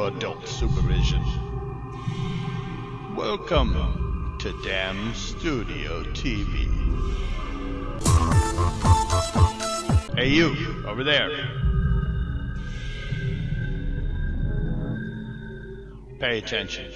no adult supervision. Welcome to DAM Studio TV. Hey you, over there. Pay attention.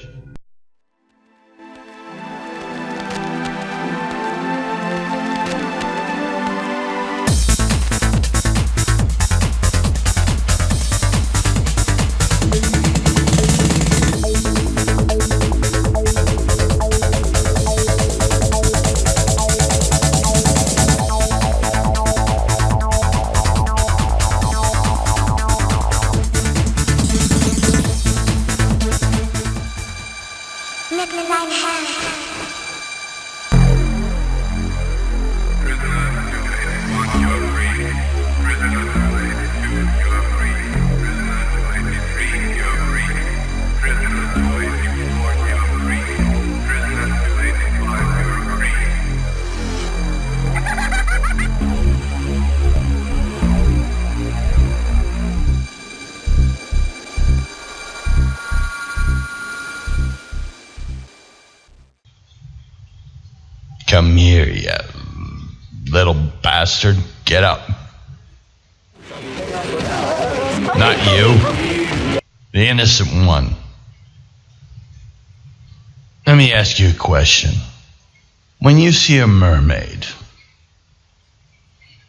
Come here, you little bastard. Get up. Not you. The innocent one. Let me ask you a question. When you see a mermaid,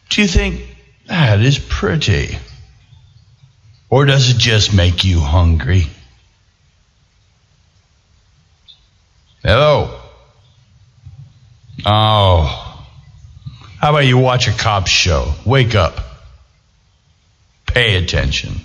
do you think that is pretty? Or does it just make you hungry? Hello? Oh, how about you watch a cop show? Wake up. Pay attention.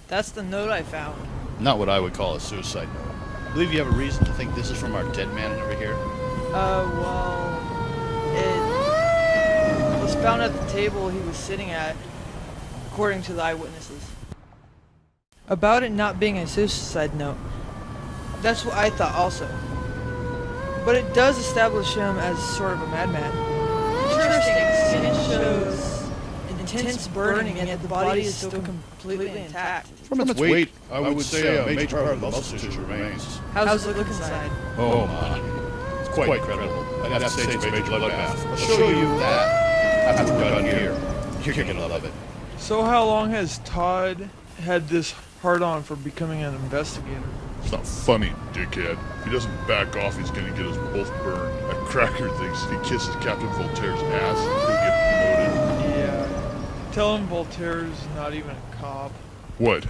That's the note I found. Not what I would call a suicide note. I believe you have a reason to think this is from our dead man over here? Well, it was found at the table he was sitting at, according to the eyewitnesses. About it not being a suicide note, that's what I thought also. But it does establish him as sort of a madman. Interesting, it shows intense burning, yet the body is still completely intact. From its weight, I would say a major part of the muscle tissue remains. How's it look inside? Oh my. It's quite incredible. I'd have to say it's a major bloodbath. I'll show you that after we're done here. You're gonna love it. So how long has Todd had this hard-on for becoming an investigator? It's not funny, dickhead. If he doesn't back off, he's gonna get us both burned. That cracker thinks if he kisses Captain Voltaire's ass, he'll get promoted. Yeah. Tell him Voltaire's not even a cop. What?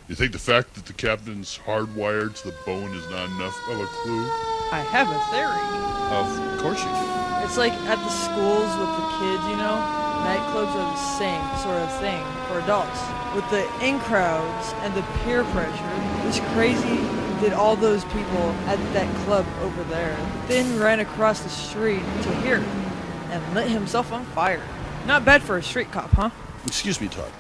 You think the fact that the captain's hardwired to the bone is not enough of a clue? I have a theory. Of course you do. It's like at the schools with the kids, you know? Nightclubs are the same sort of thing for adults. With the in-crowds and the peer pressure, it's crazy that all those people at that club over there then ran across the street to here and lit himself on fire. Not bad for a street cop, huh? Excuse me, Todd.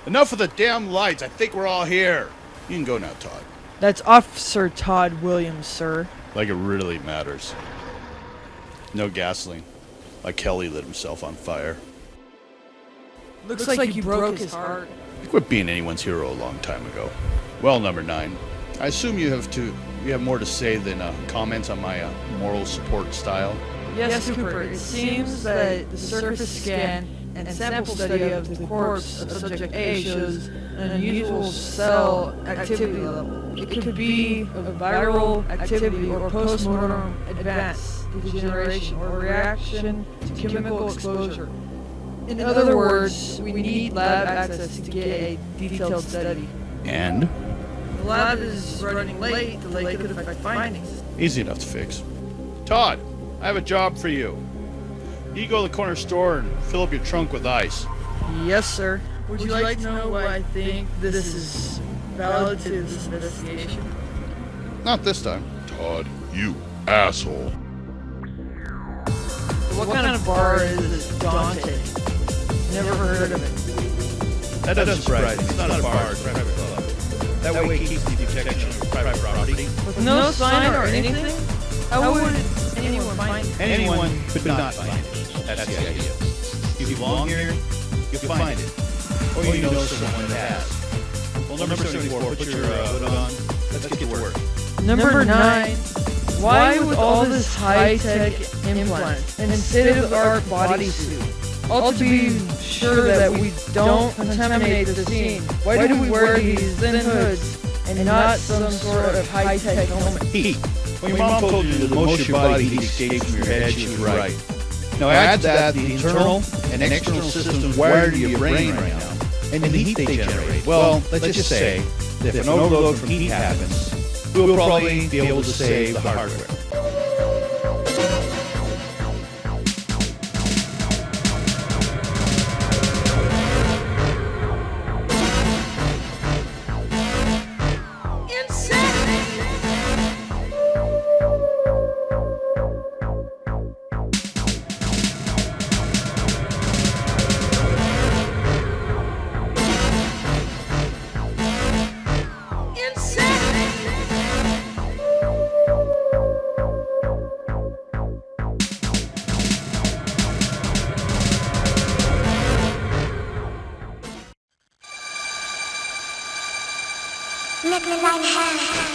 Enough of the damn lights. I think we're all here. You can go now, Todd. That's Officer Todd Williams, sir. Like it really matters. No gasoline. Like Kelly lit himself on fire. Looks like you broke his heart. I quit being anyone's hero a long time ago. Well, number 9. I assume you have more to say than comments on my moral support style. Yes, Cooper. It seems that the surface scan and sample study of the corpse of subject A shows an unusual cell activity level. It could be a viral activity or post-mortem advance, degeneration, or reaction to chemical exposure. In other words, we need lab access to get a detailed study. And? The lab is running late. Delay could affect findings. Easy enough to fix. Todd, I have a job for you. You go to the corner store and fill up your trunk with ice. Yes, sir. Would you like to know why I think this is valid to this investigation? Not this time. Todd, you asshole. What kind of bar is this Dante? Never heard of it. That doesn't surprise me. It's not a bar, it's a private club. That way it keeps the detection of private property. With no sign or anything? How would anyone find it? Anyone could not find it. That's the idea. If you belong here, you'll find it. Or you know someone that has. Well, number 74, put your hood on. Let's get to work. Number 9. Why with all this high-tech implant and state-of-the-art bodysuit? All to be sure that we don't contaminate the scene. Why do we wear these thin hoods and not some sort of high-tech helmet? Heat. When your mom told you that most of your body heat escapes from your head, she was right. Now add to that the internal and external systems wired to your brain right now, and the heat they generate. Well, let's just say that if an overload from heat happens, we'll probably be able to save the hardware. Make me like her.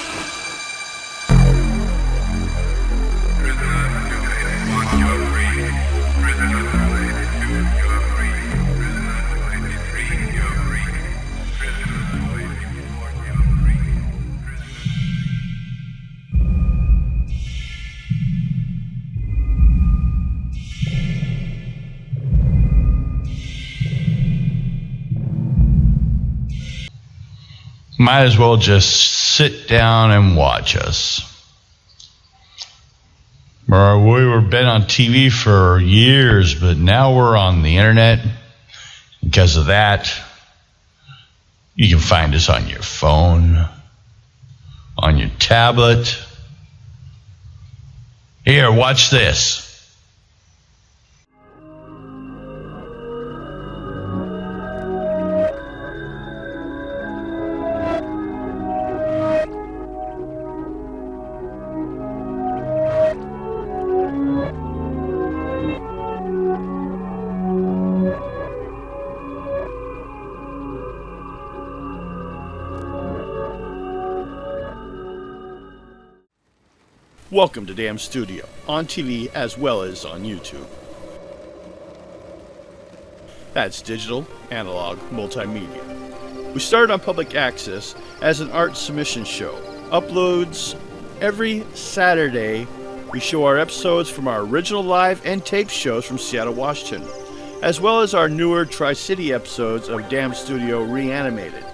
Might as well just sit down and watch us. We were been on TV for years, but now we're on the internet. Because of that, you can find us on your phone, on your tablet. Here, watch this. Welcome to DAM Studio, on TV as well as on YouTube. That's digital, analog, multimedia. We started on public access as an art submission show. Uploads every Saturday. We show our episodes from our original live and tape shows from Seattle, Washington, as well as our newer Tri-City episodes of DAM Studio ReAnimated,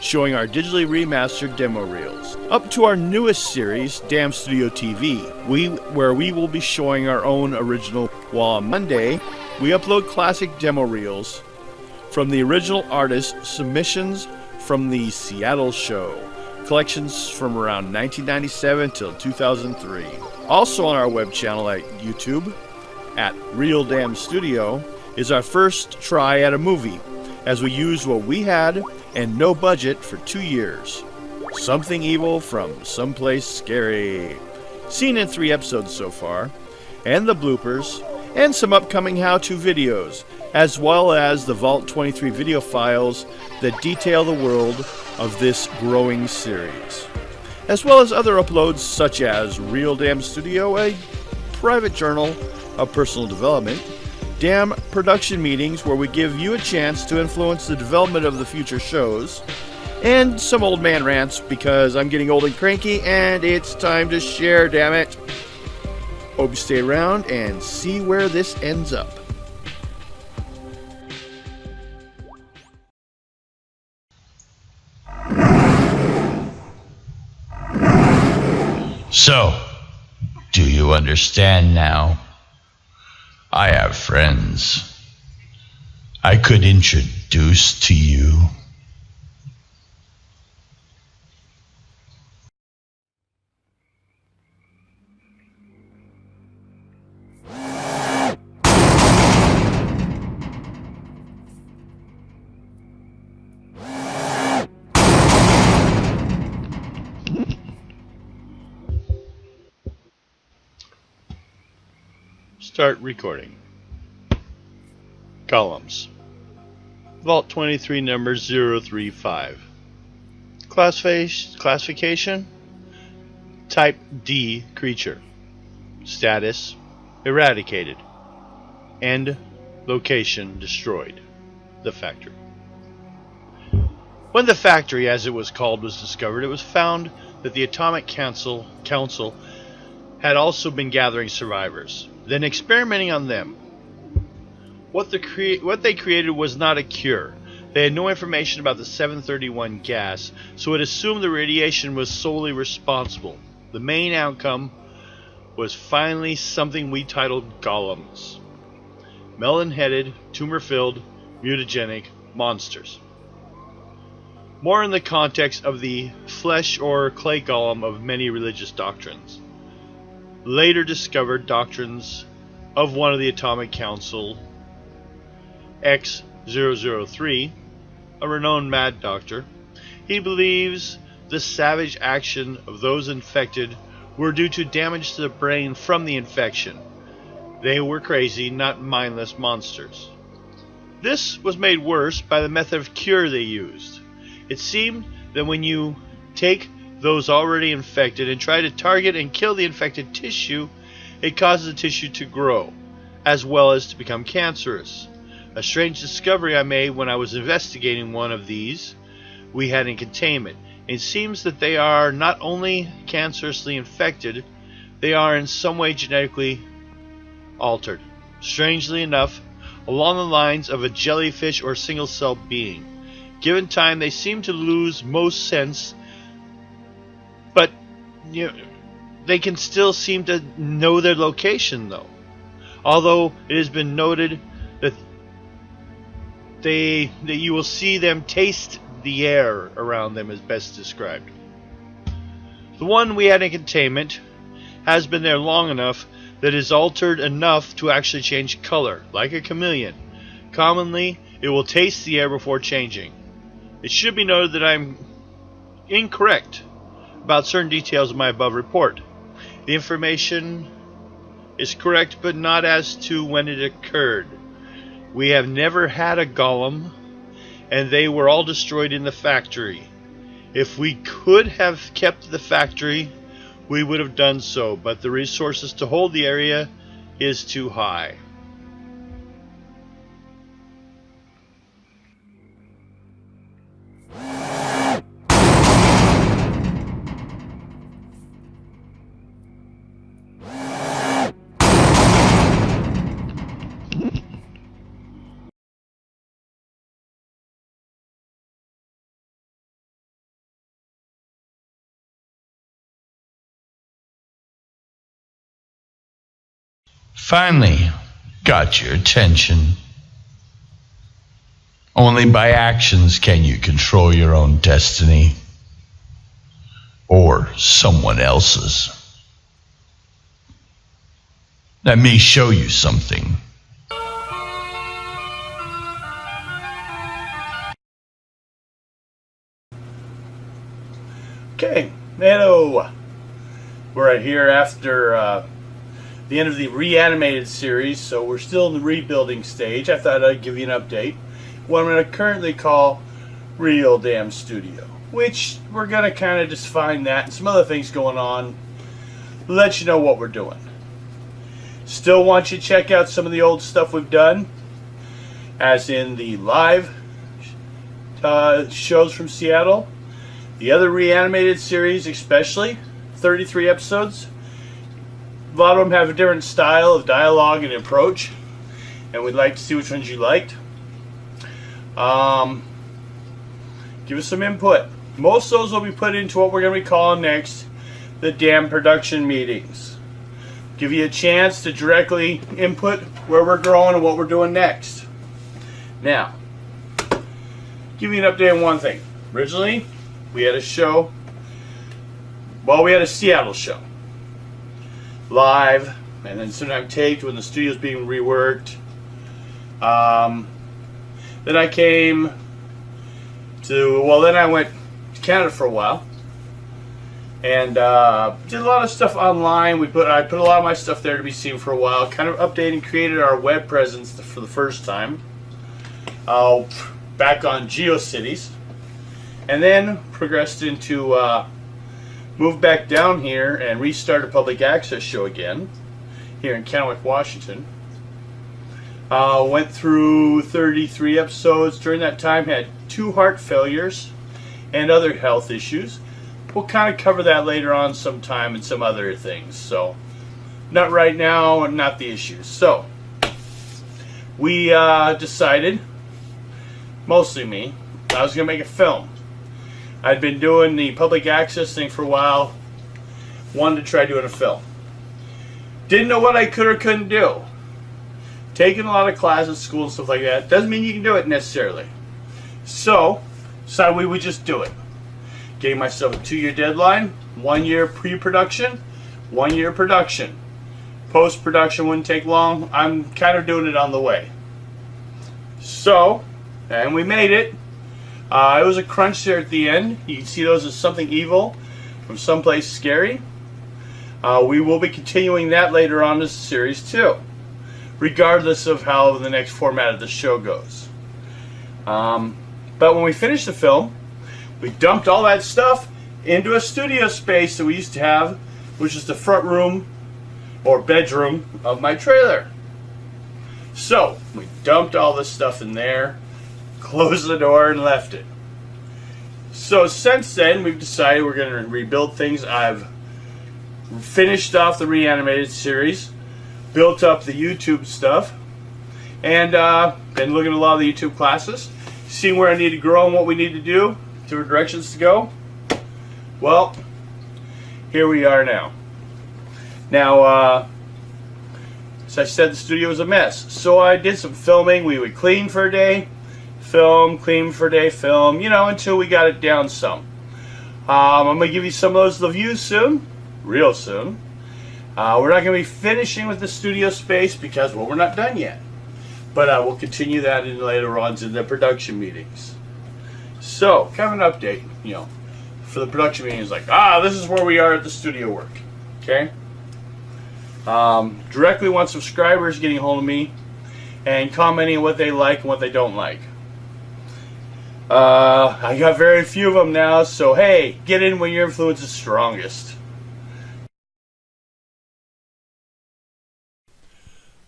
showing our digitally remastered demo reels, up to our newest series, DAM Studio TV, where we will be showing our own original, while on Monday, we upload classic demo reels from the original artist submissions from the Seattle show, collections from around 1997 till 2003. Also on our web channel at YouTube, at Real DAM Studio, is our first try at a movie, as we used what we had and no budget for 2 years. Something Evil from Someplace Scary. Seen in 3 episodes so far, and the bloopers, and some upcoming how-to videos, as well as the Vault 23 video files that detail the world of this growing series. As well as other uploads such as Real DAM Studio, a private journal of personal development, DAM production meetings where we give you a chance to influence the development of the future shows, and some old man rants because I'm getting old and cranky and it's time to share, damn it. Hope you stay around and see where this ends up. So, do you understand now? I have friends I could introduce to you. Start recording. Columns. Vault 23, number 035. Classification. Type D creature. Status eradicated. End location destroyed. The factory. When the factory, as it was called, was discovered, it was found that the Atomic Council had also been gathering survivors, then experimenting on them. What they created was not a cure. They had no information about the 731 gas, so it assumed the radiation was solely responsible. The main outcome was finally something we titled golems. Melon-headed, tumor-filled, mutagenic monsters. More in the context of the flesh or clay golem of many religious doctrines. Later discovered doctrines of one of the Atomic Council, X-003, a renowned mad doctor. He believes the savage action of those infected were due to damage to the brain from the infection. They were crazy, not mindless monsters. This was made worse by the method of cure they used. It seemed that when you take those already infected and try to target and kill the infected tissue, it causes the tissue to grow, as well as to become cancerous. A strange discovery I made when I was investigating one of these we had in containment. It seems that they are not only cancerously infected, they are in some way genetically altered. Strangely enough, along the lines of a jellyfish or single-cell being. Given time, they seem to lose most sense, but they can still seem to know their location, though. Although it has been noted that you will see them taste the air around them, as best described. The one we had in containment has been there long enough that it is altered enough to actually change color, like a chameleon. Commonly, it will taste the air before changing. It should be noted that I'm incorrect about certain details of my above report. The information is correct, but not as to when it occurred. We have never had a golem, and they were all destroyed in the factory. If we could have kept the factory, we would have done so, but the resources to hold the area is too high. Finally, got your attention. Only by actions can you control your own destiny, or someone else's. Let me show you something. Okay, hello. We're right here after the end of the ReAnimated series, so we're still in the rebuilding stage. I thought I'd give you an update. What I'm going to currently call Real DAM Studio, which we're going to kind of just find that and some other things going on, let you know what we're doing. Still want you to check out some of the old stuff we've done, as in the live shows from Seattle, the other ReAnimated series especially, 33 episodes. A lot of them have a different style of dialogue and approach, and we'd like to see which ones you liked. Give us some input. Most of those will be put into what we're going to be calling next the DAM production meetings. Give you a chance to directly input where we're growing and what we're doing next. Now, give you an update on one thing. Originally, we had a show. Well, we had a Seattle show. Live, and then sometime taped when the studio's being reworked. Then I came to, well, then I went to Canada for a while. And did a lot of stuff online. I put a lot of my stuff there to be seen for a while. Kind of updated, created our web presence for the first time. Back on GeoCities. And then progressed into move back down here and restart a public access show again here in Kennewick, Washington. Went through 33 episodes. During that time, had 2 heart failures and other health issues. We'll kind of cover that later on sometime and some other things. So, not right now and not the issues. So, we decided, mostly me, I was going to make a film. I'd been doing the public access thing for a while. Wanted to try doing a film. Didn't know what I could or couldn't do. Taking a lot of classes, school and stuff like that. Doesn't mean you can do it necessarily. So, decided we would just do it. Gave myself a 2-year deadline, 1 year pre-production, 1 year production. Post-production wouldn't take long. I'm kind of doing it on the way. So, and we made it. It was a crunch there at the end. You can see those as something evil from someplace scary. We will be continuing that later on in the series too, regardless of how the next format of the show goes. But when we finished the film, we dumped all that stuff into a studio space that we used to have, which is the front room or bedroom of my trailer. So, we dumped all this stuff in there, closed the door, and left it. So, since then, we've decided we're going to rebuild things. I've finished off the ReAnimated series, built up the YouTube stuff, and been looking at a lot of the YouTube classes, seeing where I need to grow and what we need to do, different directions to go. Well, here we are now. Now, as I said, the studio was a mess. So I did some filming. We would clean for a day, film, clean for a day, film, until we got it down some. I'm going to give you some of those reviews soon, real soon. We're not going to be finishing with the studio space because, well, we're not done yet. But we'll continue that in later on in the production meetings. So, kind of an update, for the production meetings, like, this is where we are at the studio work, okay? Directly want subscribers getting a hold of me and commenting what they like and what they don't like. I got very few of them now, so hey, get in when your influence is strongest.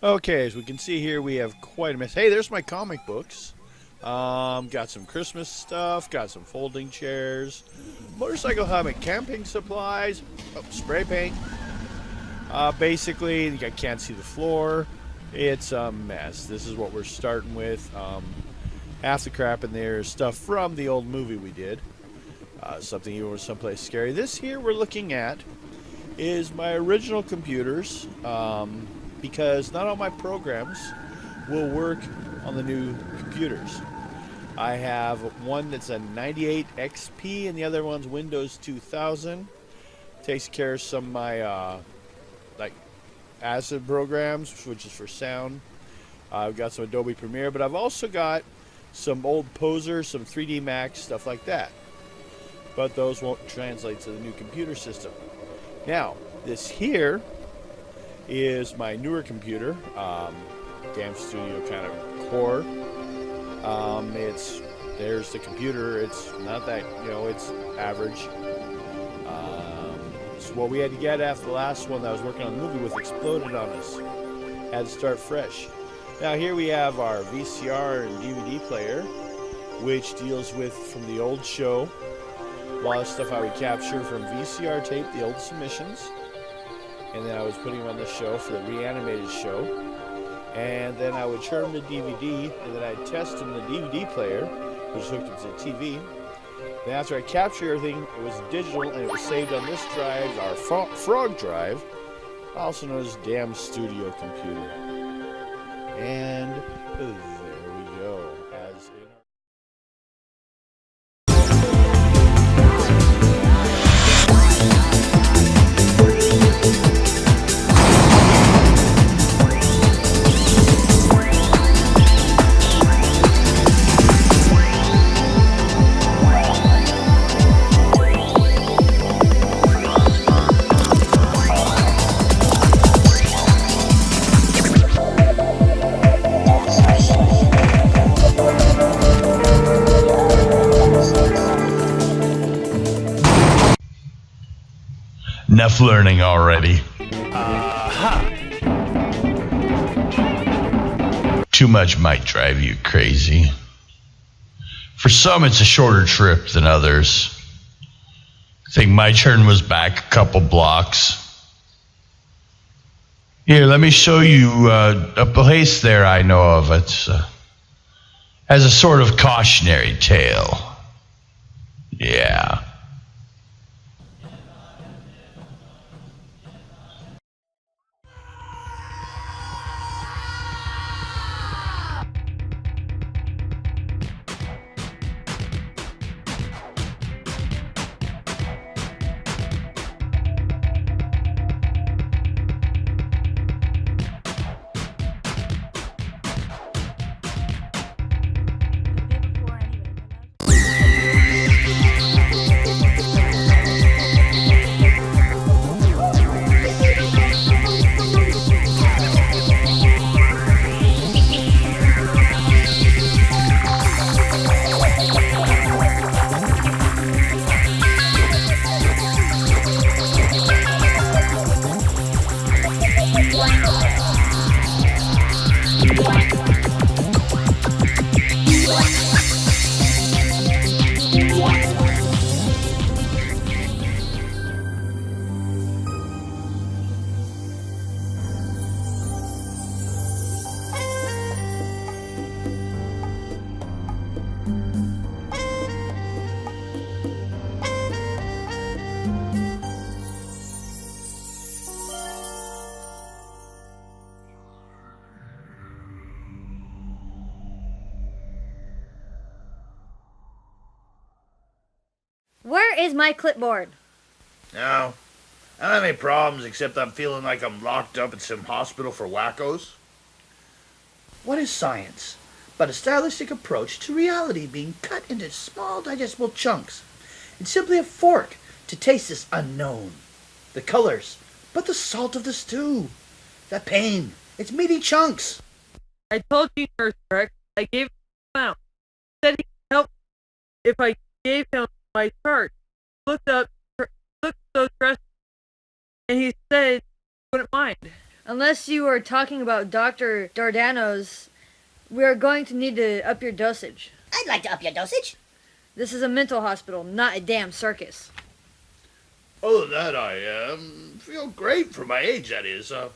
Okay, as we can see here, we have quite a mess. Hey, there's my comic books. Got some Christmas stuff, got some folding chairs, motorcycle helmet, camping supplies, spray paint. Basically, I can't see the floor. It's a mess. This is what we're starting with. Half the crap in there is stuff from the old movie we did. Something even was someplace scary. This here we're looking at is my original computers, because not all my programs will work on the new computers. I have one that's a 98 XP and the other one's Windows 2000. Takes care of some of my like acid programs, which is for sound. I've got some Adobe Premiere, but I've also got some old Poser, some 3D Max, stuff like that. But those won't translate to the new computer system. Now, this here is my newer computer, DAM Studio kind of core. There's the computer. It's not that, it's average. It's what we had to get after the last one that I was working on the movie with exploded on us. had to start fresh. Now here we have our VCR and DVD player, which deals with from the old show, a lot of stuff I would capture from VCR tape, the old submissions, and then I was putting them on the show for the ReAnimated show, and then I would turn them to DVD, and then I'd test them in the DVD player, which hooked up to the TV. Then after I captured everything, it was digital, and it was saved on this drive, our Frog drive, also known as DAM Studio computer. And there we go. As in Enough learning already. Too much might drive you crazy. For some, it's a shorter trip than others. I think my turn was back a couple blocks. Here, let me show you a place there I know of. It's has a sort of cautionary tale. Yeah. Where is my clipboard? No, I don't have any problems except I'm feeling like I'm locked up in some hospital for wackos. What is science but a stylistic approach to reality being cut into small digestible chunks? It's simply a fork to taste this unknown. The colors, but the salt of the stew. The pain, it's meaty chunks. I told you, Nurse Rex, I gave him out. He said he could help if I gave him my chart. Looked so dressed, and he said he wouldn't mind. Unless you are talking about Dr. Dardano's, we are going to need to up your dosage. I'd like to up your dosage. This is a mental hospital, not a damn circus. Other than that, I feel great for my age, that is. Oh,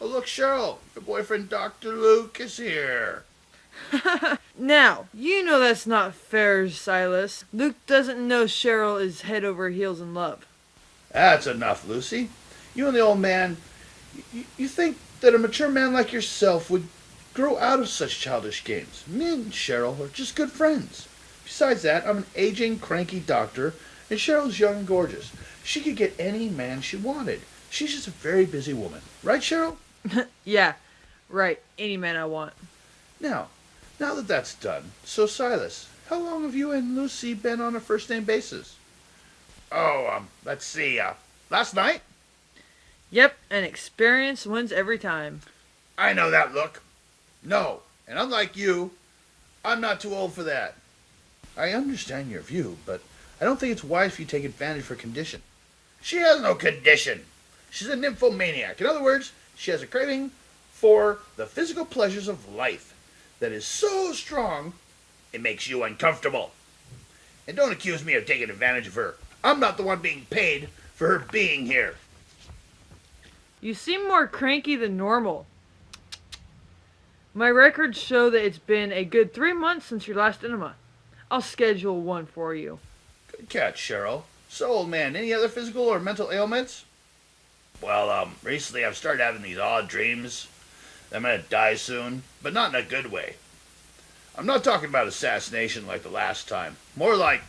look, Cheryl, your boyfriend Dr. Luke is here. Now, you know that's not fair, Silas. Luke doesn't know Cheryl is head over heels in love. That's enough, Lucy. You and the old man, you think that a mature man like yourself would grow out of such childish games. Me and Cheryl are just good friends. Besides that, I'm an aging, cranky doctor, and Cheryl's young and gorgeous. She could get any man she wanted. She's just a very busy woman. Right, Cheryl? Yeah, right. Any man I want. Now that that's done, so Silas, how long have you and Lucy been on a first-name basis? Oh, let's see, last night? Yep, and experience wins every time. I know that look. No, and unlike you, I'm not too old for that. I understand your view, but I don't think it's wise for you to take advantage of her condition. She has no condition. She's a nymphomaniac. In other words, she has a craving for the physical pleasures of life that is so strong it makes you uncomfortable. And don't accuse me of taking advantage of her. I'm not the one being paid for her being here. You seem more cranky than normal. My records show that it's been a good 3 months since your last enema. I'll schedule one for you. Good catch, Cheryl. So, old man, any other physical or mental ailments? Well, recently I've started having these odd dreams that I'm gonna die soon, but not in a good way. I'm not talking about assassination like the last time. More like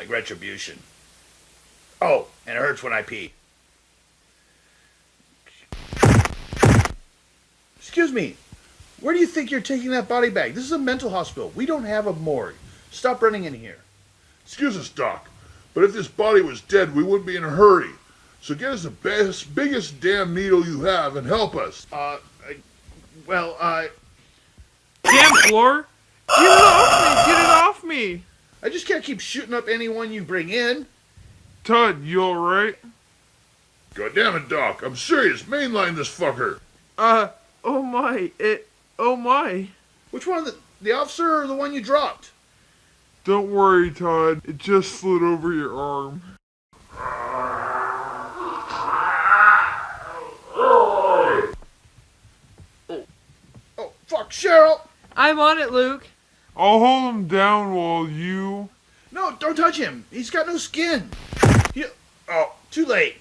retribution. Oh, and it hurts when I pee. Excuse me. Where do you think you're taking that body bag? This is a mental hospital. We don't have a morgue. Stop running in here. Excuse us, Doc, but if this body was dead, we wouldn't be in a hurry. So get us the biggest damn needle you have and help us. Damn, Floor! Get it off me! Get it off me! I just can't keep shooting up anyone you bring in. Todd, you alright? God damn it, Doc. I'm serious. Mainline this fucker. Oh my. Which one? The officer or the one you dropped? Don't worry, Todd. It just slid over your arm. Oh, fuck, Cheryl! I'm on it, Luke. I'll hold him down while you... No, don't touch him. He's got no skin. Oh, too late.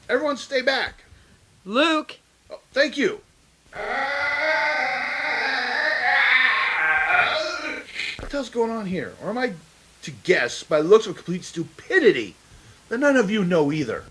Everyone stay back. Luke! Oh, thank you. What the hell's going on here? Or am I to guess, by the looks of complete stupidity, that none of you know either?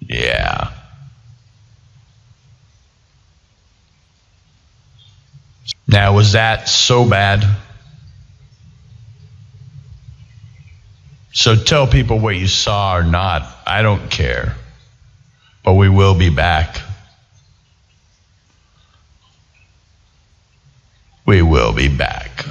Yeah. Now, was that so bad? So tell people what you saw or not. I don't care. But we will be back. We will be back.